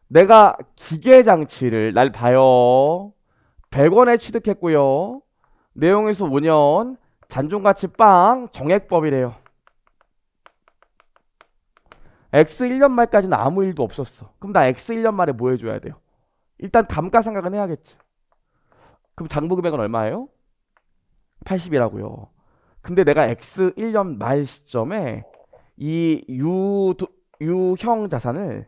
내가 기계장치를 날 봐요. 100원에 취득했고요. 내용에서 5년 잔존가치 빵 정액법이래요. X 1년 말까지는 아무 일도 없었어. 그럼 나 X 1년 말에 뭐 해줘야 돼요? 일단 감가상각은 해야겠지. 그럼 장부금액은 얼마예요? 80이라고요. 근데 내가 X 1년 말 시점에 이 유형 자산을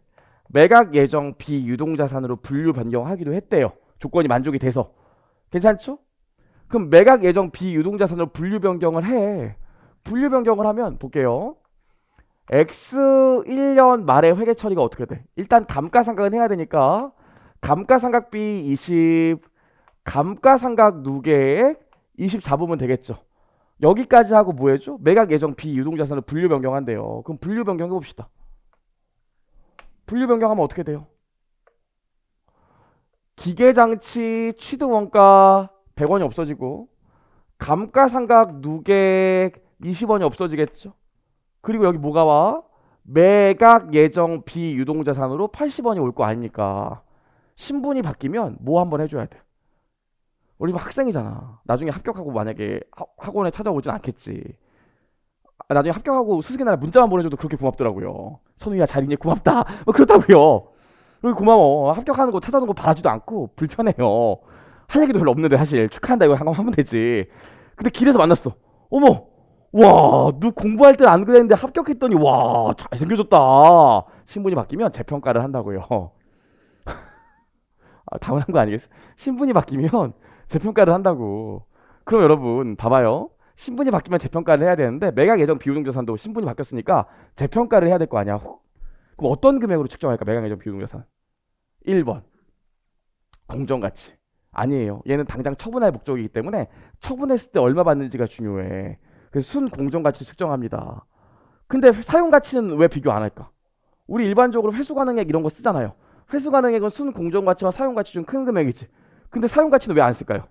매각 예정 비유동 자산으로 분류 변경하기로 했대요. 조건이 만족이 돼서. 괜찮죠? 그럼 매각 예정 비유동 자산으로 분류 변경을 해. 분류 변경을 하면 볼게요. X 1년 말에 회계 처리가 어떻게 돼? 일단 감가상각은 해야 되니까 감가상각비 20, 감가상각 누계액 20 잡으면 되겠죠. 여기까지 하고 뭐 해줘? 매각 예정 비유동자산을 분류 변경한대요. 그럼 분류 변경해 봅시다. 분류 변경하면 어떻게 돼요? 기계장치 취득원가 100원이 없어지고 감가상각 누계액 20원이 없어지겠죠. 그리고 여기 뭐가 와? 매각 예정 비유동자산으로 80원이 올 거 아닙니까? 신분이 바뀌면 뭐 한번 해줘야 돼. 우리 학생이잖아. 나중에 합격하고 만약에 학원에 찾아오진 않겠지. 나중에 합격하고 수습의 날 문자만 보내줘도 그렇게 고맙더라고요. 선우야 잘 있니? 고맙다. 뭐 그렇다고요. 그리고 고마워. 합격하는 거 찾아오는 거 바라지도 않고 불편해요. 할 얘기도 별로 없는데 사실 축하한다 이거 한번 하면 되지. 근데 길에서 만났어. 어머, 와, 너 공부할 때 안 그랬는데 합격했더니 와 잘생겨졌다. 신분이 바뀌면 재평가를 한다고요. 아, 당연한 거 아니겠어? 신분이 바뀌면 재평가를 한다고. 그럼 여러분 봐봐요. 신분이 바뀌면 재평가를 해야 되는데 매각 예정 비유동자산도 신분이 바뀌었으니까 재평가를 해야 될 거 아니야. 그럼 어떤 금액으로 측정할까? 매각 예정 비유동자산. 1번 공정가치. 아니에요. 얘는 당장 처분할 목적이기 때문에 처분했을 때 얼마 받는지가 중요해. 그래서 순 공정가치 측정합니다. 근데 사용가치는 왜 비교 안 할까? 우리 일반적으로 회수가능액 이런 거 쓰잖아요. 회수가능액은 순 공정가치와 사용가치 중 큰 금액이지. 근데 사용가치는 왜 안 쓸까요?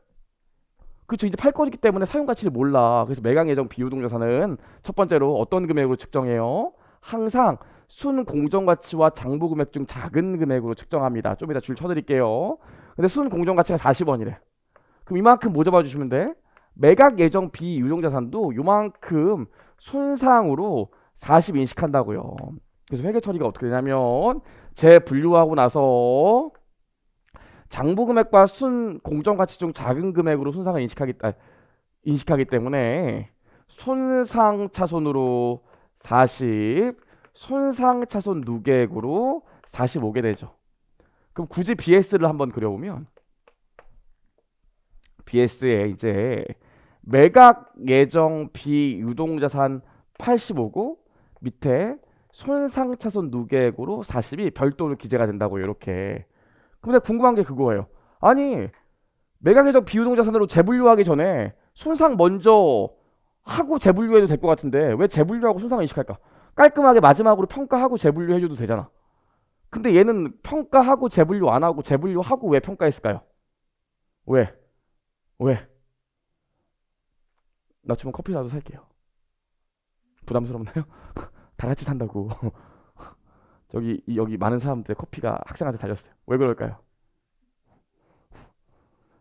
그렇죠. 이제 팔 거기 때문에 사용가치를 몰라. 그래서 매각 예정 비유동자산은 첫 번째로 어떤 금액으로 측정해요? 항상 순 공정가치와 장부 금액 중 작은 금액으로 측정합니다. 좀 이따 줄 쳐드릴게요. 근데 순 공정가치가 40원이래. 그럼 이만큼 뭐 잡아주시면 돼? 매각 예정 비유동자산도 요만큼 손상으로 40 인식한다고요. 그래서 회계 처리가 어떻게 되냐면 재분류하고 나서 장부 금액과 순 공정 가치 중 작은 금액으로 손상을 인식하기 때문에 손상 차손으로 40, 손상 차손 누계액으로 45개 되죠. 그럼 굳이 BS를 한번 그려보면 BS에 이제 매각 예정 비유동자산 85고 밑에 손상 차손 누계액으로 40이 별도로 기재가 된다고 이렇게. 근데 궁금한 게 그거예요. 아니 매각예정 비유동자산으로 재분류하기 전에 손상 먼저 하고 재분류해도 될 것 같은데 왜 재분류하고 손상을 인식할까? 깔끔하게 마지막으로 평가하고 재분류해줘도 되잖아. 근데 얘는 평가하고 재분류 안 하고 재분류하고 왜 평가했을까요? 왜? 왜? 나 주문 커피라도 살게요. 부담스럽나요? 다 같이 산다고. 여기 많은 사람들의 커피가 학생한테 달렸어요. 왜 그럴까요?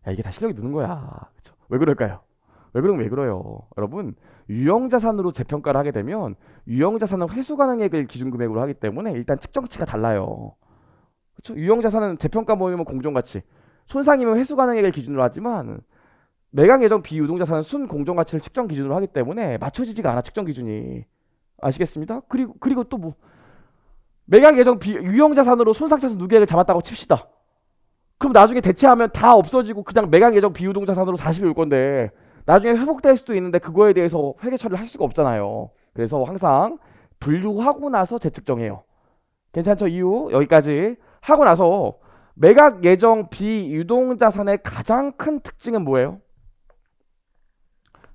야, 이게 다 실력이 느는 거야. 그쵸? 왜 그럴까요? 왜 그러면 왜 그래요? 여러분, 유형자산으로 재평가를 하게 되면 유형자산은 회수가능액을 기준금액으로 하기 때문에 일단 측정치가 달라요. 그쵸? 유형자산은 재평가 모이면 공정가치, 손상이면 회수가능액을 기준으로 하지만 매각예정 비유동자산은 순공정가치를 측정 기준으로 하기 때문에 맞춰지지가 않아 측정 기준이. 아시겠습니다? 그리고 또 뭐 매각예정 유형자산으로 손상차손 누계액을 잡았다고 칩시다. 그럼 나중에 대체하면 다 없어지고 그냥 매각 예정 비유동자산으로 40이 올 건데 나중에 회복될 수도 있는데 그거에 대해서 회계 처리를 할 수가 없잖아요. 그래서 항상 분류하고 나서 재측정해요. 괜찮죠? 이유 여기까지 하고 나서 매각 예정 비유동자산의 가장 큰 특징은 뭐예요?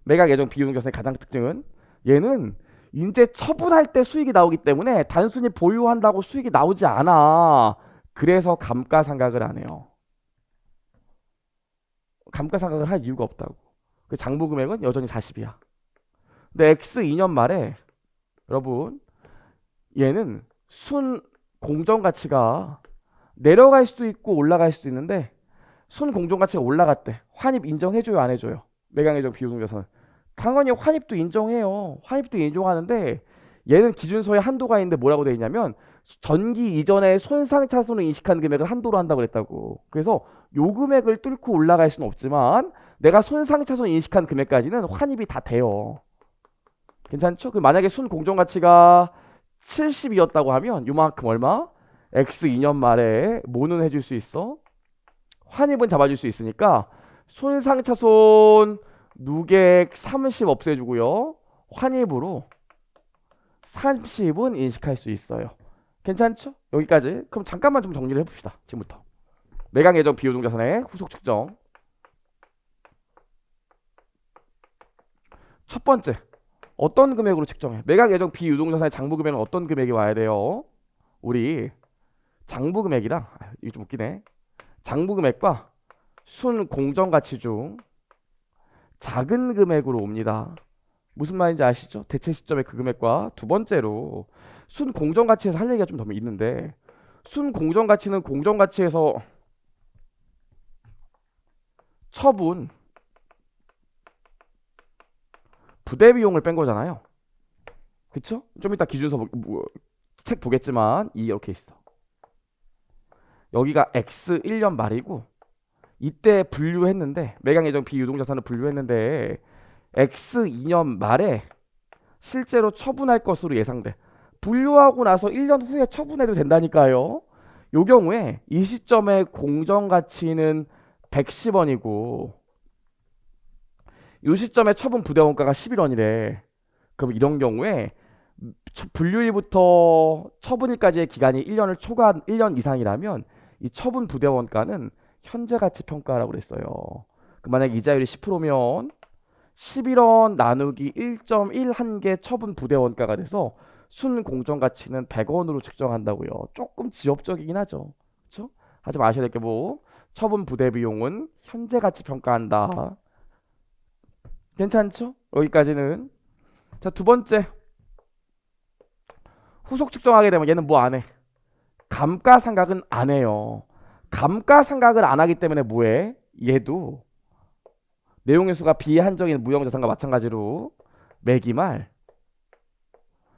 매각 예정 비유동자산의 가장 큰 특징은 얘는 이제 처분할 때 수익이 나오기 때문에 단순히 보유한다고 수익이 나오지 않아. 그래서 감가상각을 안 해요. 감가상각을 할 이유가 없다고. 그 장부 금액은 여전히 40이야. 근데 X 2년 말에 여러분 얘는 순 공정 가치가 내려갈 수도 있고 올라갈 수도 있는데 순공정가치가 올라갔대. 환입 인정해줘요, 안 해줘요? 매각예정 비유동자산은 당연히 환입도 인정해요. 환입도 인정하는데 얘는 기준소에 한도가 있는데 뭐라고 돼 있냐면 전기 이전에 손상차손을 인식한 금액을 한도로 한다고 그랬다고. 그래서 요 금액을 뚫고 올라갈 수는 없지만 내가 손상차손 인식한 금액까지는 환입이 다 돼요. 괜찮죠? 그 만약에 순공정가치가 70이었다고 하면 요만큼 얼마? X 2년 말에 뭐는 해줄 수 있어? 환입은 잡아줄 수 있으니까 손상차손 누객 30 없애주고요. 환입으로 30은 인식할 수 있어요. 괜찮죠? 여기까지. 그럼 잠깐만 좀 정리를 해봅시다. 지금부터. 매각예정 비유동자산의 후속 측정. 첫 번째, 어떤 금액으로 측정해? 매각예정 비유동자산의 장부금액은 어떤 금액이 와야 돼요? 우리 장부금액이랑 이거 좀 웃기네. 장부금액과 순공정가치 중 작은 금액으로 옵니다. 무슨 말인지 아시죠? 대체 시점의 그 금액과 두 번째로 순공정가치에서 할 얘기가 좀 더 있는데 순공정가치는 공정가치에서 처분 부대비용을 뺀 거잖아요. 그쵸? 좀 이따 기준서 책 보겠지만 이렇게 있어. 여기가 X 1년 말이고 이때 분류했는데 매각예정 비유동자산을 분류했는데 X 2년 말에 실제로 처분할 것으로 예상돼. 분류하고 나서 1년 후에 처분해도 된다니까요. 요 경우에 이 시점의 공정가치는 110원이고 요 시점에 처분 부대원가가 11원이래. 그럼 이런 경우에 분류일부터 처분일까지의 기간이 1년을 초과한 1년 이상이라면 이 처분 부대원가는 현재 가치 평가라고 그랬어요. 만약 이자율이 10%면 11원 나누기 1.1 한 개 처분 부대 원가가 돼서 순 공정가치는 100원으로 측정한다고요. 조금 지엽적이긴 하죠. 그렇죠? 하지만 아셔야 될 게 뭐 처분 부대 비용은 현재 가치 평가한다. 괜찮죠? 여기까지는. 자, 두 번째. 후속 측정하게 되면 얘는 뭐 안 해? 감가상각은 안 해요. 감가상각을 안 하기 때문에 뭐해? 얘도 내용의 수가 비한정인 무형자산과 마찬가지로 매기말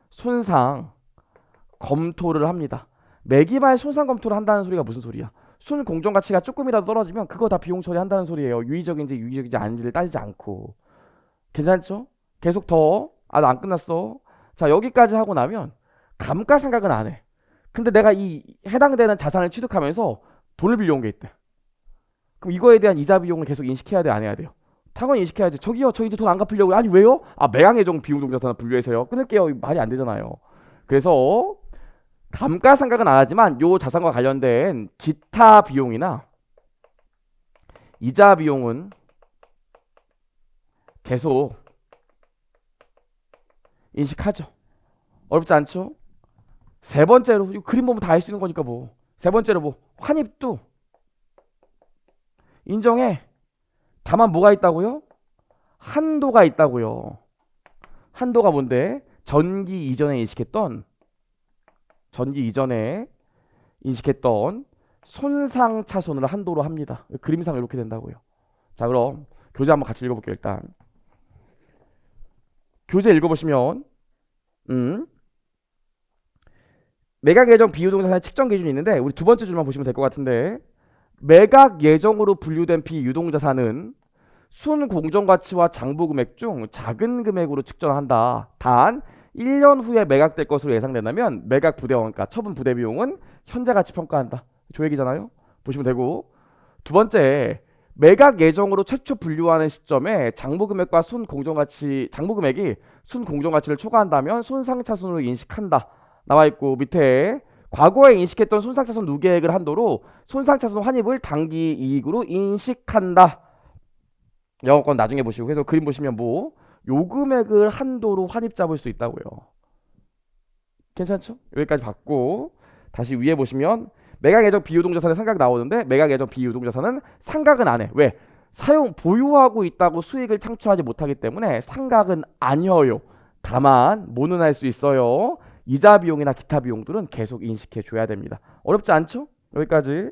손상 검토를 합니다. 매기말 손상 검토를 한다는 소리가 무슨 소리야? 순 공정가치가 조금이라도 떨어지면 그거 다 비용 처리한다는 소리예요. 유의적인지 유의적이지 아닌지를 따지지 않고. 괜찮죠? 계속 더. 나 안 끝났어. 자, 여기까지 하고 나면 감가상각은 안 해. 근데 내가 이 해당되는 자산을 취득하면서 돈을 빌려온 게 있대. 그럼 이거에 대한 이자 비용을 계속 인식해야 돼, 안 해야 돼요? 당연히 인식해야지. 저기요, 저 이제 돈 안 갚으려고요. 아니 왜요? 매각예정 비유동자산 분류해서요. 끊을게요. 말이 안 되잖아요. 그래서 감가상각은 안 하지만 요 자산과 관련된 기타 비용이나 이자 비용은 계속 인식하죠. 어렵지 않죠? 세 번째로 이거 그림 보면 다 알 수 있는 거니까 뭐. 세 번째로 뭐 환입도 인정해. 다만 뭐가 있다고요? 한도가 있다고요. 한도가 뭔데? 전기 이전에 인식했던 손상 차손을 한도로 합니다. 그림상 이렇게 된다고요. 자, 그럼 교재 한번 같이 읽어볼게요. 일단 교재 읽어보시면 매각 예정 비유동자산의 측정 기준이 있는데 우리 두 번째 줄만 보시면 될 것 같은데 매각 예정으로 분류된 비유동자산은 순 공정가치와 장부금액 중 작은 금액으로 측정한다. 단 1년 후에 매각될 것으로 예상된다면 매각 부대원가, 처분 부대비용은 현재 가치 평가한다. 조 얘기잖아요. 보시면 되고 두 번째 매각 예정으로 최초 분류하는 시점에 장부금액과 장부금액이 순 공정가치를 초과한다면 손상차손으로 인식한다. 나와 있고 밑에 과거에 인식했던 손상차손 누계액을 한도로 손상차손 환입을 당기 이익으로 인식한다. 영어권 나중에 보시고 그래서 그림 보시면 뭐 요 금액을 한도로 환입 잡을 수 있다고요. 괜찮죠? 여기까지 봤고 다시 위에 보시면 매각예정 비유동자산의 상각 나오는데 매각예정 비유동자산은 상각은 안 해. 왜? 보유하고 있다고 수익을 창출하지 못하기 때문에 상각은 아니어요. 다만 뭐는 할 수 있어요? 이자 비용이나 기타 비용들은 계속 인식해 줘야 됩니다. 어렵지 않죠? 여기까지.